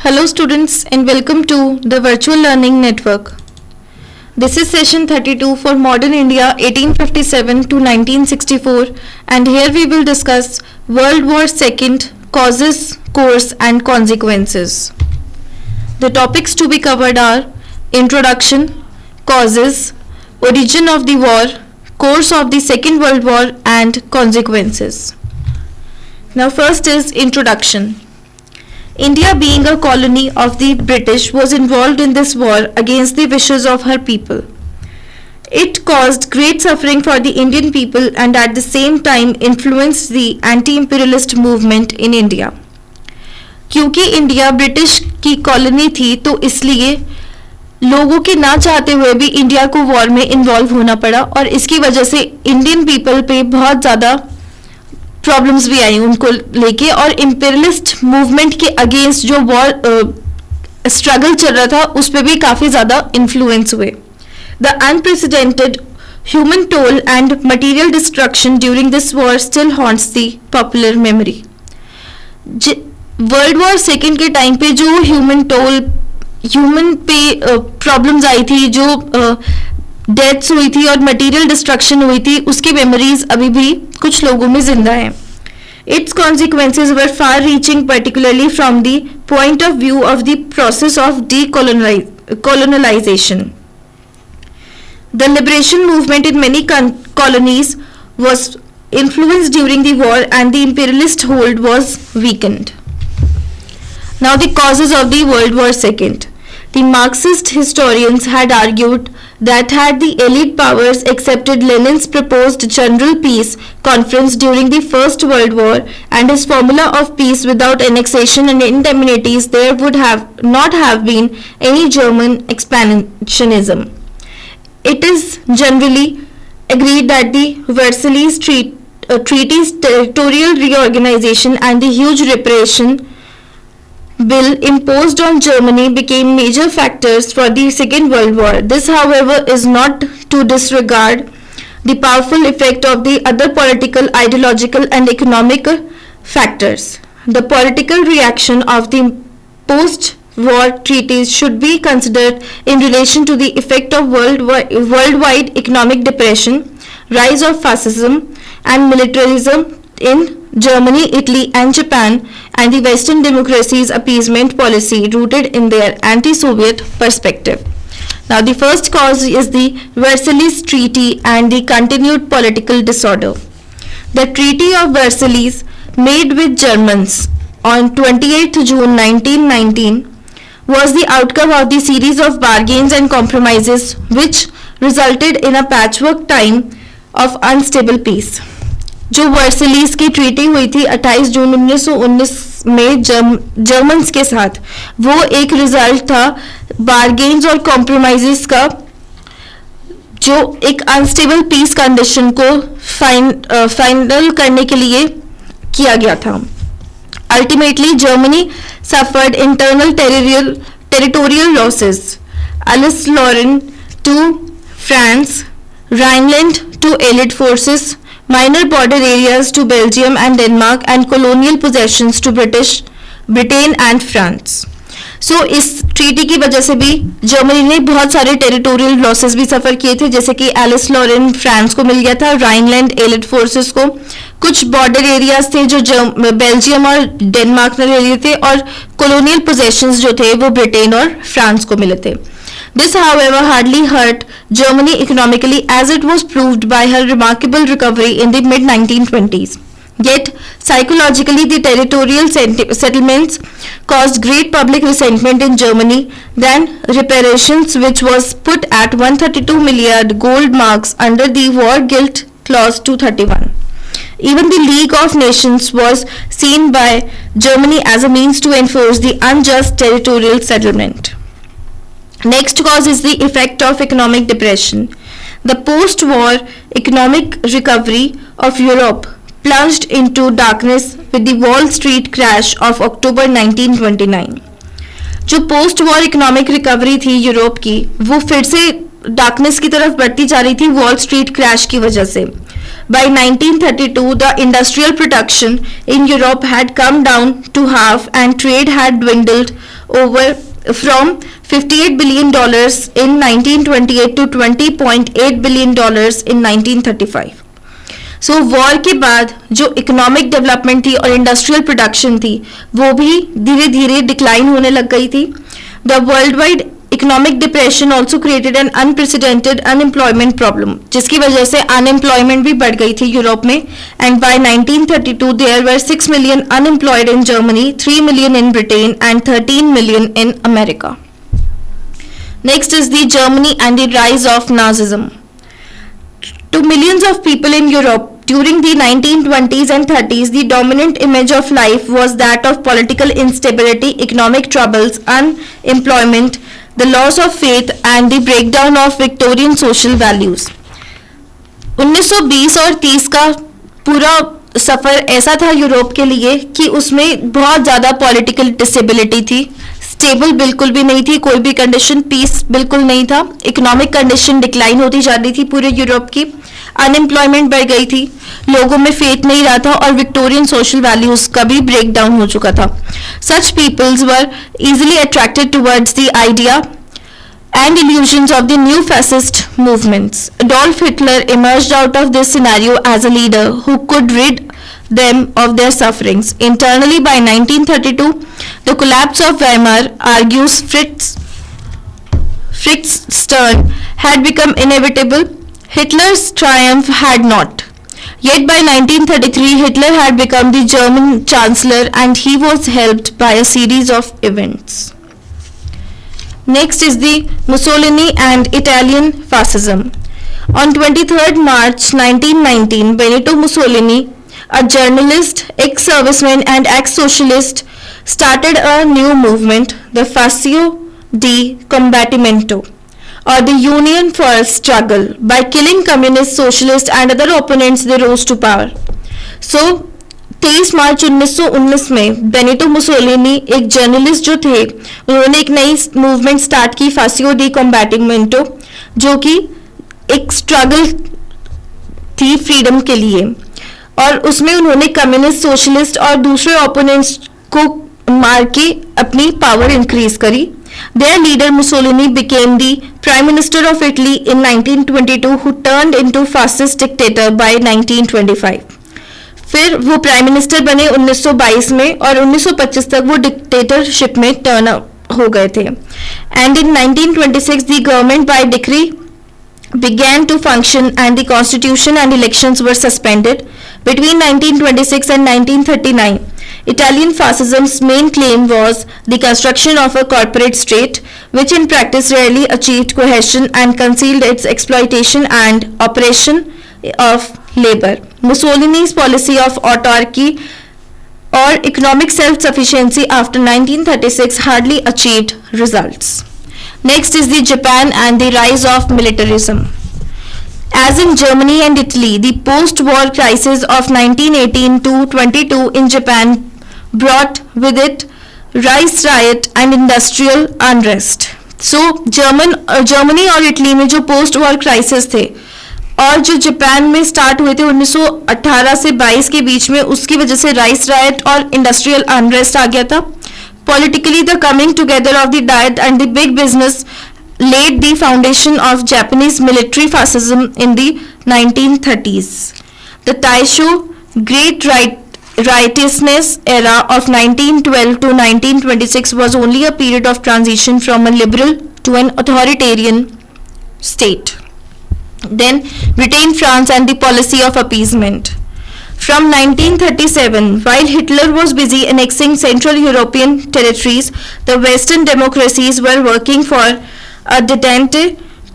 Hello students and welcome to the Virtual Learning Network. This is session 32 for Modern India 1857 to 1964 and here we will discuss World War II causes, course and consequences. The topics to be covered are Introduction, Causes, Origin of the War, Course of the Second World War and Consequences. Now first is Introduction. India, being a colony of the British, was involved in this war against the wishes of her people. It caused great suffering for the Indian people and at the same time influenced the anti-imperialist movement in India. क्योंकि India British की colony थी तो इसलिए लोगों के ना चाहते हुए भी इंडिया को वॉर में इन्वॉल्व होना पड़ा और इसकी वजह से इंडियन पीपल पे बहुत ज़्यादा प्रॉब्लम्स भी आई उनको लेके और इम्पेरियलिस्ट मूवमेंट के अगेंस्ट जो वॉर स्ट्रगल चल रहा था उस पर भी काफ़ी ज़्यादा इन्फ्लुएंस हुए. The unprecedented human toll and material destruction during this war still haunts the popular memory. World war second के टाइम पे जो ह्यूमन पे प्रॉब्लम्स आई थी, जो डेथ्स हुई थी और मटेरियल डिस्ट्रक्शन हुई थी, उसकी मेमोरीज अभी भी कुछ लोगों में जिंदा है. It's consequences were far reaching particularly from the point of view of the process of decolonization. The liberation movement in many colonies was influenced during the war and the imperialist hold was weakened. Now the causes of the World War II. The Marxist historians had argued that had the elite powers accepted Lenin's proposed general peace conference during the First World War and his formula of peace without annexation and indemnities, there would not have been any German expansionism. It is generally agreed that the Versailles Treaty's territorial reorganization and the huge reparation bill imposed on Germany became major factors for the Second World War. This, however, is not to disregard the powerful effect of the other political, ideological and economic factors. The political reaction of the post-war treaties should be considered in relation to the effect of worldwide economic depression, rise of fascism and militarism in Germany, Italy and Japan, and the Western democracies' appeasement policy rooted in their anti-Soviet perspective. Now the first cause is the Versailles Treaty and the continued political disorder. The Treaty of Versailles, made with Germans on 28th June 1919, was the outcome of the series of bargains and compromises which resulted in a patchwork time of unstable peace. जो वर्सलीज की treaty हुई थी 28 जून 1919 में Germans के साथ, वो एक result था बार्गेन्स और कॉम्प्रोमाइजेस का, जो एक अनस्टेबल पीस कंडीशन को फाइनल करने के लिए किया गया था. Ultimately Germany suffered internal territorial losses. Alsace Lorraine to France, Rhineland to allied forces, minor border areas to Belgium and Denmark and colonial possessions to Britain and France. So इस treaty की वजह से भी जर्मनी ने बहुत सारे territorial losses भी सफ़र किए थे, जैसे कि एलिस लॉरेन फ्रांस को मिल गया था, राइनलैंड एलिड फोर्सेस को, कुछ बॉर्डर एरियाज थे जो बेल्जियम और डेनमार्क ने ले लिए थे और colonial possessions जो थे वो ब्रिटेन और फ्रांस को मिले थे. This, however, hardly hurt Germany economically as it was proved by her remarkable recovery in the mid-1920s. Yet, psychologically, the territorial settlements caused great public resentment in Germany than reparations, which was put at 132 milliard gold marks under the War Guilt Clause 231. Even the League of Nations was seen by Germany as a means to enforce the unjust territorial settlement. Next cause is the effect of economic depression. The post-war economic recovery of Europe plunged into darkness with the Wall Street crash of October 1929. जो post-war economic recovery थी Europe की, वो फिर से darkness की तरफ बढ़ती जा रही थी वॉल स्ट्रीट क्रैश की वजह से. By 1932, the industrial production in Europe had come down to half and trade had dwindled over from $58 billion in 1928 to $20.8 billion in 1935. So war के बाद जो इकोनॉमिक डेवलपमेंट थी और इंडस्ट्रियल प्रोडक्शन थी वो भी धीरे धीरे डिक्लाइन होने लग गई थी. The world wide economic depression also created an unprecedented unemployment problem, जिसकी वजह से अनएम्प्लॉयमेंट भी बढ़ गई थी यूरोप में. And by 1932 there were 6 million unemployed in Germany, 3 million in Britain and 13 million in America. Next is the Germany and the rise of Nazism. To millions of people in Europe during the 1920s and 30s, the dominant image of life was that of political instability, economic troubles, unemployment, the loss of faith, and the breakdown of Victorian social values. 1920 और 30 का पूरा सफ़र ऐसा था Europe के लिए कि उसमें बहुत ज़्यादा पॉलिटिकल डिसेबिलिटी थी, स्टेबल बिल्कुल भी नहीं थी कोई भी कंडीशन, पीस बिल्कुल नहीं था, इकोनॉमिक कंडीशन डिक्लाइन होती जा रही थी पूरे यूरोप की, अनएम्प्लॉयमेंट बढ़ गई थी, लोगों में फेथ नहीं रहा था और विक्टोरियन सोशल वैल्यूज का भी ब्रेक डाउन हो चुका था. Such peoples were easily attracted towards the idea and illusions of the new fascist movements. Adolf Hitler emerged out of this scenario as a leader who could rid them of their sufferings. Internally, by 1932, the collapse of Weimar, argues Fritz Stern, had become inevitable. Hitler's triumph had not. Yet by 1933, Hitler had become the German Chancellor and he was helped by a series of events. Next is the Mussolini and Italian fascism. On 23rd March 1919, Benito Mussolini, a journalist, ex-serviceman and ex-socialist, started a new movement, the Fascio di Combattimento, or the Union for Struggle. By killing communist, socialist and other opponents, they rose to power. So 23 मार्च 1919 में Benito Mussolini एक journalist जो थे उन्होंने एक नई movement start की, फासियो D कॉम्बैटिमेंटो, जो कि एक स्ट्रगल थी फ्रीडम के लिए और उसमें उन्होंने कम्युनिस्ट, सोशलिस्ट और दूसरे ओपोनेंट्स को मार के अपनी पावर इंक्रीज करी. Their leader Mussolini became the Prime Minister of Italy in 1922 who turned into fascist dictator by 1925. फिर वो प्राइम मिनिस्टर बने 1922 में और 1925 तक वो डिक्टेटरशिप में टर्न हो गए थे. And in 1926 the government by decree began to function and the constitution and elections were suspended. Between 1926 and 1939, Italian fascism's main claim was the construction of a corporate state, which in practice rarely achieved cohesion and concealed its exploitation and oppression of labor. Mussolini's policy of autarky or economic self-sufficiency after 1936 hardly achieved results. Next is the Japan and the rise of militarism. As in Germany and Italy, the post-war crisis of 1918 to 22 in Japan brought with it rice riot and industrial unrest. So Germany और Italy में जो post-war crisis थे और जो Japan में start हुए थे 1918 से 22 के बीच में, उसकी वजह से राइस राइट और इंडस्ट्रियल अनरेस्ट आ गया था. Politically the coming together of the diet and the big business laid the foundation of Japanese military fascism in the 1930s. The Taisho Great Righteousness era of 1912 to 1926 was only a period of transition from a liberal to an authoritarian state. Then Britain, France and the policy of appeasement. From 1937, while Hitler was busy annexing Central European territories, the Western democracies were working for a detente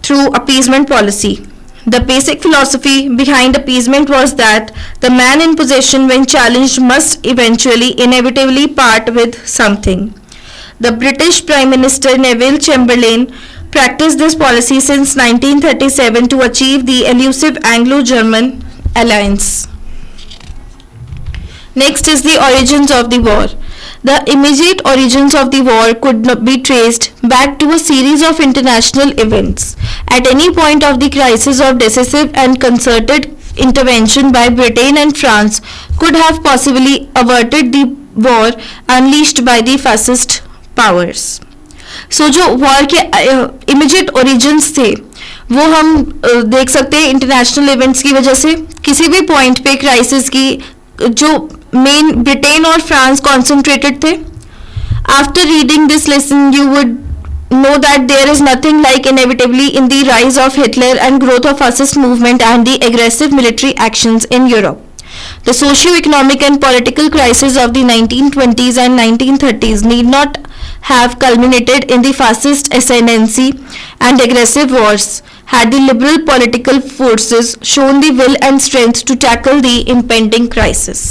through appeasement policy. The basic philosophy behind appeasement was that the man in possession, when challenged, must eventually, inevitably part with something. The British Prime Minister Neville Chamberlain practiced this policy since 1937 to achieve the elusive Anglo-German alliance. Next is the origins of the war. The immediate origins of the war could not be traced back to a series of international events. At any point of the crisis of decisive and concerted intervention by Britain and France could have possibly averted the war unleashed by the fascist powers. So जो war के immediate origins थे वो हम देख सकते हैं international events की वजह से. किसी भी पॉइंट पे क्राइसिस की जो मेन ब्रिटेन और फ्रांस कॉन्सेंट्रेटेड थे. After reading this lesson you would know that there is nothing like inevitably in the rise of Hitler and growth of fascist movement and the aggressive military actions in Europe. The socio-economic and political crisis of the 1920s and 1930s need not have culminated in the fascist ascendancy and aggressive wars had the liberal political forces shown the will and strength to tackle the impending crisis.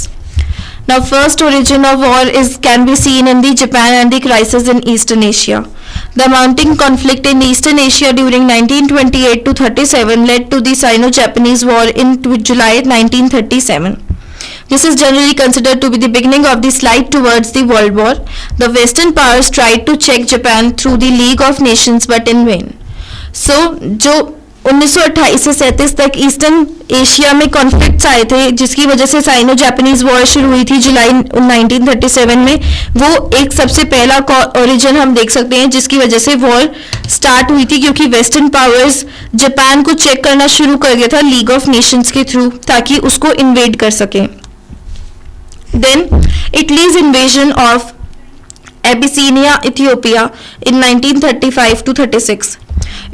Now, first origin of war can be seen in the Japan and the crisis in Eastern Asia. The mounting conflict in Eastern Asia during 1928 to 37 led to the Sino-Japanese War in July 1937. This is generally considered to be the beginning of the slide towards the World War. The Western powers tried to check Japan through the League of Nations but in vain. So, जो 1928 से 37 तक eastern Asia में conflicts आए थे जिसकी वजह से cyano Japanese war शुरू हुई थी जुलाई 1937 में. वो एक सबसे पहला ओरिजिन हम देख सकते हैं जिसकी वजह से वॉर स्टार्ट हुई थी क्योंकि वेस्टर्न पावर्स जापान को चेक करना शुरू कर दिया था लीग ऑफ नेशंस के थ्रू ताकि उसको इन्वेड कर सकें. Then Italy's invasion of Abyssinia Ethiopia in 1935 to 36.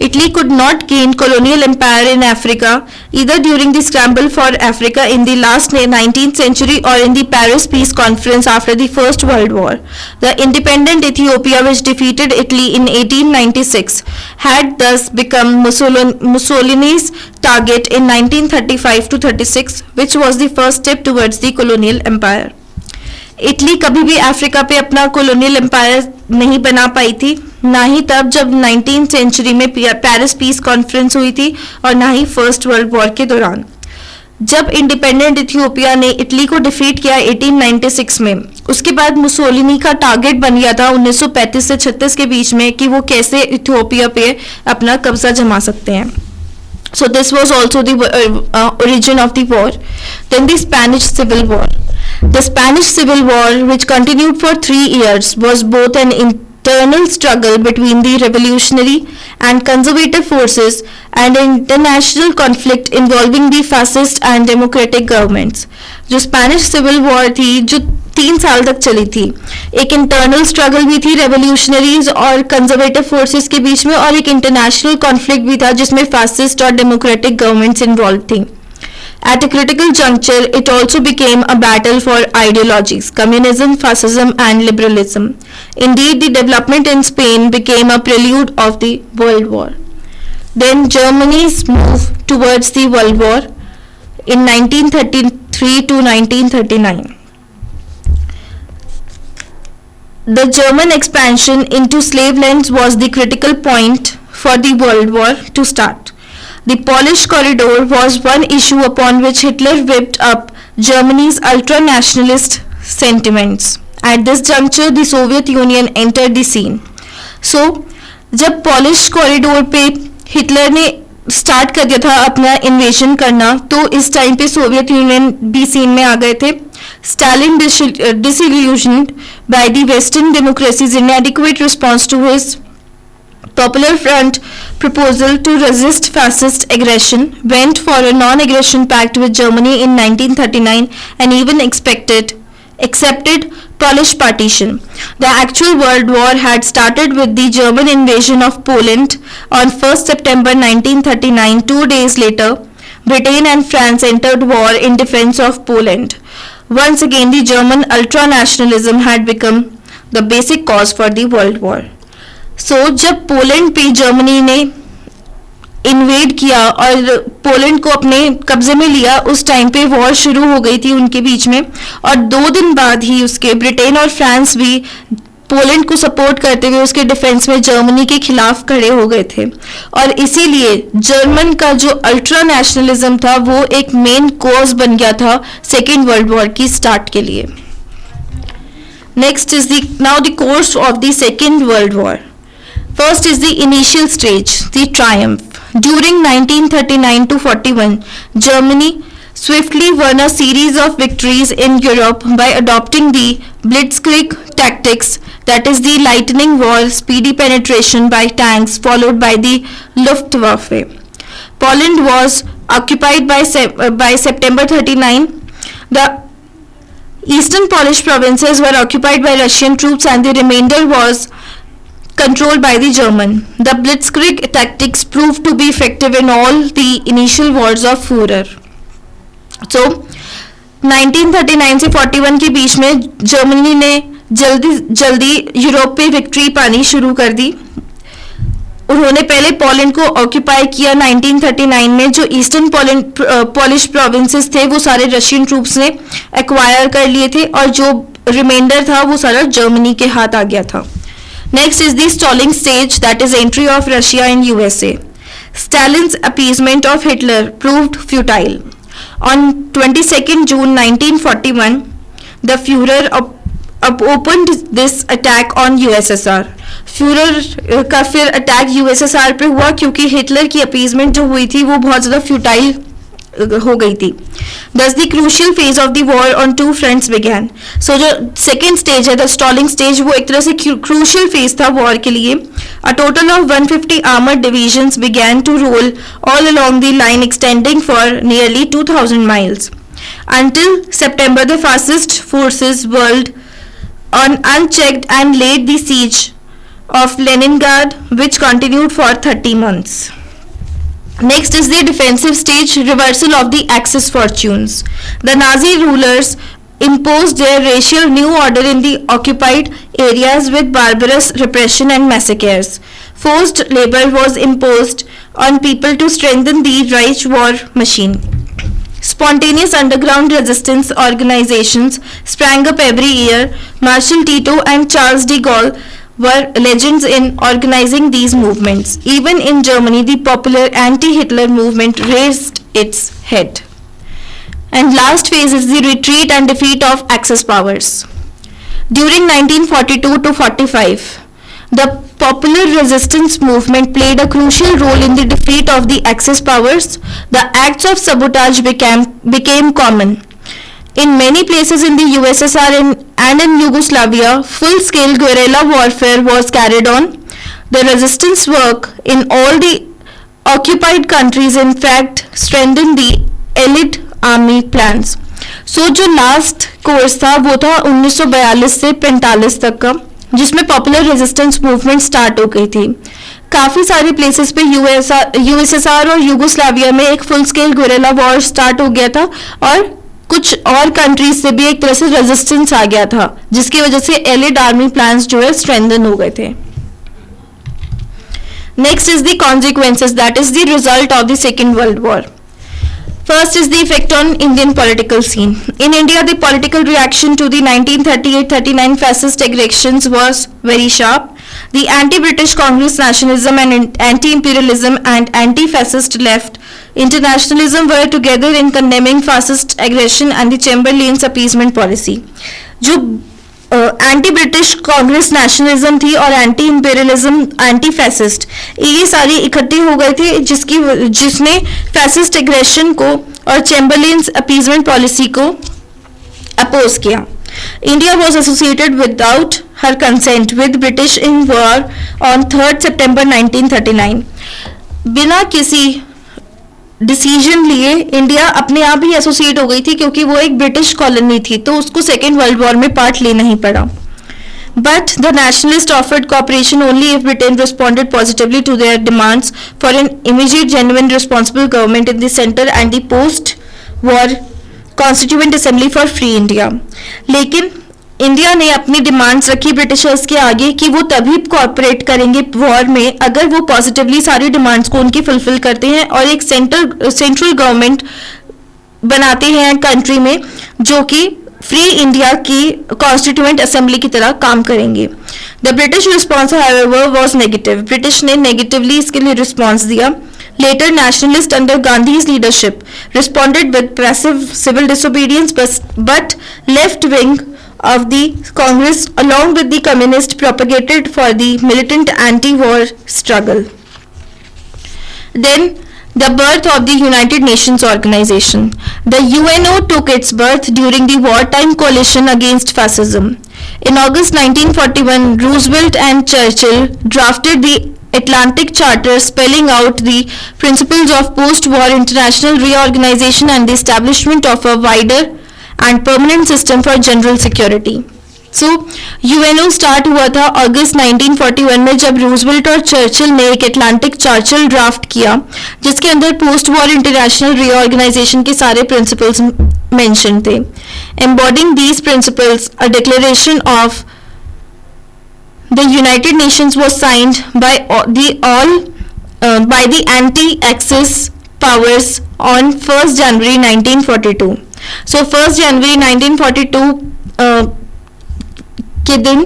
Italy could not gain colonial empire in Africa either during the scramble for Africa in the last 19th century or in the Paris Peace Conference after the First World War. The independent Ethiopia, which defeated Italy in 1896, had thus become Mussolini's target in 1935 to 36, which was the first step towards the colonial empire. Italy कभी भी Africa पे अपना colonial empire नहीं बना पाई थी, ना ही तब जब 19th सेंचुरी में पेरिस पीस कॉन्फ्रेंस हुई थी और ना ही फर्स्ट वर्ल्ड वॉर के दौरान. जब इंडिपेंडेंट इथियोपिया ने इटली को डिफीट किया 1896 में, उसके बाद मुसोलिनी का टारगेट बन गया था 1935 से 36 के बीच में कि वो कैसे इथियोपिया पे अपना कब्जा जमा सकते हैं. So this was also the origin of the war. Then the Spanish Civil War. The Spanish Civil War, which continued for 3 years, was both an internal struggle between the revolutionary and conservative forces and an international conflict involving the fascist and democratic governments. जो Spanish Civil War थी जो 3 साल तक चली थी, एक internal struggle भी थी रेवोल्यूशनरीज और कंजर्वेटिव फोर्सेस के बीच में और एक इंटरनेशनल कॉन्फ्लिक्ट भी था जिसमें फासिस्ट और डेमोक्रेटिक गवर्नमेंट्स इन्वॉल्व थी. At a critical juncture, it also became a battle for ideologies, communism, fascism and liberalism. Indeed, the development in Spain became a prelude of the World War. Then Germany's move towards the World War in 1933 to 1939. The German expansion into slave lands was the critical point for the World War to start. The Polish corridor was one issue upon which Hitler whipped up Germany's ultra-nationalist sentiments. At this juncture, the Soviet Union entered the scene. So, जब polish corridor पे Hitler ने start कर दिया था अपना invasion करना, तो इस टाइम पे सोवियत यूनियन भी सीन में आ गए थे. Stalin, disillusioned by the Western democracy's inadequate response to his Popular Front proposal to resist fascist aggression, went for a non-aggression pact with Germany in 1939 and even accepted Polish partition. The actual World War had started with the German invasion of Poland on 1st September 1939. 2 days later, Britain and France entered war in defense of Poland. Once again, the German ultra-nationalism had become the basic cause for the World War. So, जब Poland पे Germany ने invade किया और Poland को अपने कब्जे में लिया, उस टाइम पे वॉर शुरू हो गई थी उनके बीच में और 2 दिन बाद ही उसके ब्रिटेन और फ्रांस भी पोलैंड को सपोर्ट करते हुए उसके डिफेंस में जर्मनी के खिलाफ खड़े हो गए थे और इसीलिए जर्मन का जो अल्ट्रा नेशनलिज्म था वो एक मेन कॉज बन गया था सेकेंड वर्ल्ड वॉर की स्टार्ट के लिए. Next is now the course of the Second World War. First is the initial stage, the triumph. During 1939 to 41, Germany swiftly won a series of victories in Europe by adopting the Blitzkrieg tactics, that is the lightning war, speedy penetration by tanks followed by the Luftwaffe. Poland was occupied by September 39. The eastern Polish provinces were occupied by Russian troops and the remainder was controlled by the German. The Blitzkrieg tactics proved to be effective in all the initial wars of Führer. So 1939 से 41 के बीच में Germany ने जल्दी Europe पे victory पानी शुरू कर दी. उन्होंने पहले पोलैंड को ऑक्यूपाई किया 1939 में. जो ईस्टर्न पॉलिश प्रोविंसेस थे वो सारे रशियन ट्रूप्स ने एक्वायर कर लिए थे और जो रिमाइंडर था वो सारा जर्मनी के हाथ आ गया था. Next is the stalling stage, that is entry of Russia in USA. Stalin's appeasement of Hitler proved futile. On 22nd June 1941, the Führer opened this attack on USSR. Führer का फिर attack USSR पे हुआ क्योंकि Hitler की appeasement जो हुई थी वो बहुत ज़्यादा फ्यूटाइल हो गई थी. Thus the crucial phase of the war on two fronts began. So जो second stage है, the stalling stage, वो एक तरह से crucial phase था war के लिए. A total of 150 armored divisions began to roll all along the line extending for nearly 2,000 miles. Until September, the fascist forces whirled on unchecked and laid the siege of Leningrad, which continued for 30 months. Next is the defensive stage, reversal of the Axis fortunes. The Nazi rulers imposed their racial new order in the occupied areas with barbarous repression and massacres. Forced labor was imposed on people to strengthen the Reich war machine. Spontaneous underground resistance organizations sprang up every year. Marshal Tito and Charles de Gaulle were legends in organizing these movements. Even in Germany, the popular anti-Hitler movement raised its head. And last phase is the retreat and defeat of Axis powers. During 1942 to 45, the popular resistance movement played a crucial role in the defeat of the Axis powers. The acts of sabotage became common. In many places in the USSR and in Yugoslavia, full-scale guerrilla warfare was carried on. The resistance work in all the occupied countries in fact strengthened the elite army plans. So जो last course था वो था 1942 से 45 तक का, जिसमें popular resistance movement start हो गई थी. काफ़ी सारे प्लेसेस पे यूएसएसआर और यूगोस्लाविया में एक full scale Gurela war start हो गया था और कुछ और कंट्रीज से भी एक तरह से रेजिस्टेंस आ गया था, जिसकी वजह से एलिड आर्मी प्लान्स जो है स्ट्रेंथन हो गए थे. Next is the consequences, that is the result of the second World war. First is the effect on Indian political scene. In India, the political reaction to the 1938-39 fascist aggressions was very sharp. The anti-British Congress nationalism and anti-imperialism and anti-fascist left internationalism were together in condemning fascist aggression and the Chamberlain's appeasement policy. जो anti British Congress nationalism थी और anti imperialism, anti fascist, ये सारी इकट्ठी हो गए थे जिसने फैसिस्ट एग्रेशन को और चैम्बरलेन्स अपीजमेंट पॉलिसी को अपोज किया. India was associated without her consent with British in war on 3 सितंबर 1939. बिना किसी डिसीजन लिए इंडिया अपने आप ही एसोसिएट हो गई थी क्योंकि वो एक ब्रिटिश कॉलोनी थी, तो उसको सेकेंड वर्ल्ड वॉर में पार्ट लेना ही पड़ा. But the nationalist offered cooperation only if Britain responded positively to their demands for an immediate genuine responsible government in the centre and the post war constituent assembly for free India. लेकिन India ने अपनी demands रखी Britishers के आगे कि वो तभी cooperate करेंगे वॉर में अगर वो पॉजिटिवली सारी डिमांड्स को उनकी फुलफिल करते हैं और एक सेंट्रल गवर्नमेंट बनाते हैं कंट्री में जो कि फ्री इंडिया की कॉन्स्टिट्यूएंट असेंबली की तरह काम करेंगे. The British response however was negative. British ने नेगेटिवली इसके लिए रिस्पॉन्स दिया. Later, nationalists under Gandhi's leadership responded with passive civil disobedience, but left-wing of the Congress along with the communists propagated for the militant anti-war struggle. Then The birth of the United Nations Organization. The UNO took its birth during the wartime coalition against fascism. In August 1941, Roosevelt and Churchill drafted the Atlantic Charter, spelling out the principles of post-war international reorganization and the establishment of a wider and permanent system for general security. So, UNO start हुआ था अगस्त 1941 में, जब Roosevelt और Churchill ने एक Atlantic charter draft किया जिसके अंदर पोस्ट वॉर इंटरनेशनल रीऑर्गेनाइजेशन के सारे प्रिंसिपल्स मेंशन थे. Embodying these principles, a declaration of the United Nations was signed by the anti-Axis powers on 1st January 1942. So 1st January 1942 के दिन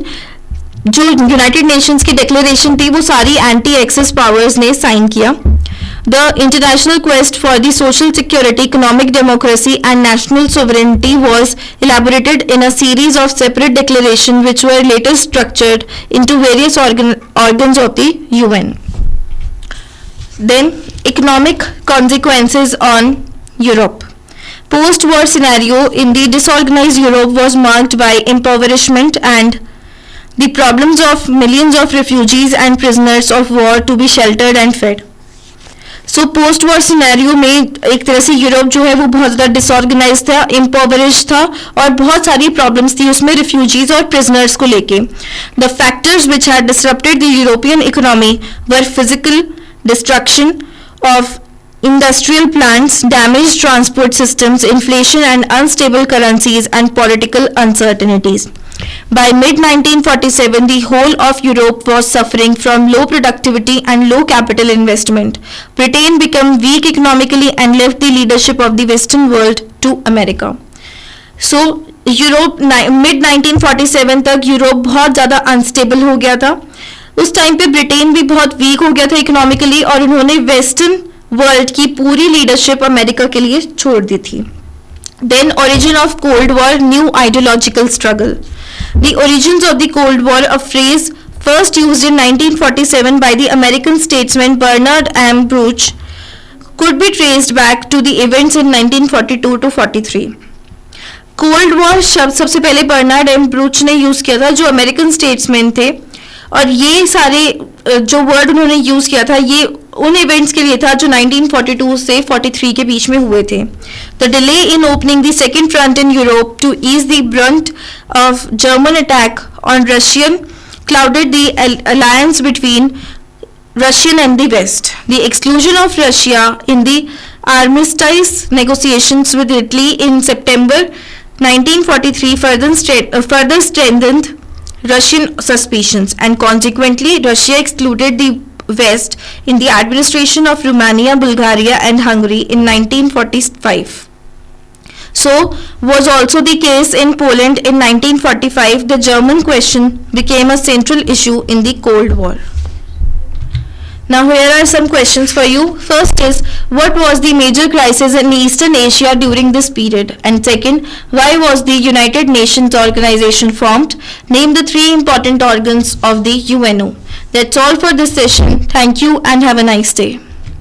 जो यूनाइटेड नेशंस की डिक्लेरेशन थी वो सारी एंटी एक्सेस पावर्स ने साइन किया. The international quest for the social security, economic democracy and national sovereignty was elaborated in a series of separate declarations which were later structured into various organs of the UN. Then, economic consequences on Europe. Post-war scenario in the disorganized Europe was marked by impoverishment and the problems of millions of refugees and prisoners of war to be sheltered and fed. So post war scenario में एक तरह से Europe जो है वो बहुत ज़्यादा disorganise था, इम्पोवरिश था और बहुत सारी प्रॉब्लम्स थी उसमें रिफ्यूजीज और प्रिजनर्स को लेके. The factors which had disrupted the European economy were physical destruction of industrial plants, damaged transport systems, inflation and unstable currencies, and political uncertainties. By mid-1947, the whole of Europe was suffering from low productivity and low capital investment. Britain became weak economically and left the leadership of the Western world to America. So, Europe mid-1947 तक Europe बहुत ज़्यादा unstable हो गया था. उस time पे Britain भी बहुत वीक हो गया था इकोनॉमिकली और उन्होंने वेस्टर्न वर्ल्ड की पूरी लीडरशिप अमेरिका के लिए छोड़ दी थी. Then origin of cold war, new ideological struggle. The origins of the cold war, a phrase first used in 1947 by the American statesman Bernard M. Bruch, could be traced back to the events in 1942 to 43. Cold war शब्द सबसे पहले Bernard M ब्रूच ने use किया था जो American statesman थे, और ये सारे जो वर्ड उन्होंने यूज किया था ये उन इवेंट्स के लिए था जो 1942 से 43 के बीच में हुए थे. The delay in opening the second front in Europe to ease the brunt of German attack on Russian clouded the alliance between Russian and the West. The exclusion of Russia in the armistice negotiations with Italy in September 1943 further strengthened Russian suspicions, and consequently Russia excluded the West in the administration of Romania, Bulgaria and Hungary in 1945. So was also the case in Poland in 1945. The German question became a central issue in the Cold War. Now here are some questions for you. First is, what was the major crisis in Eastern Asia during this period? And second, why was the United Nations Organization formed? Name the 3 important organs of the UNO. That's all for this session. Thank you and have a nice day.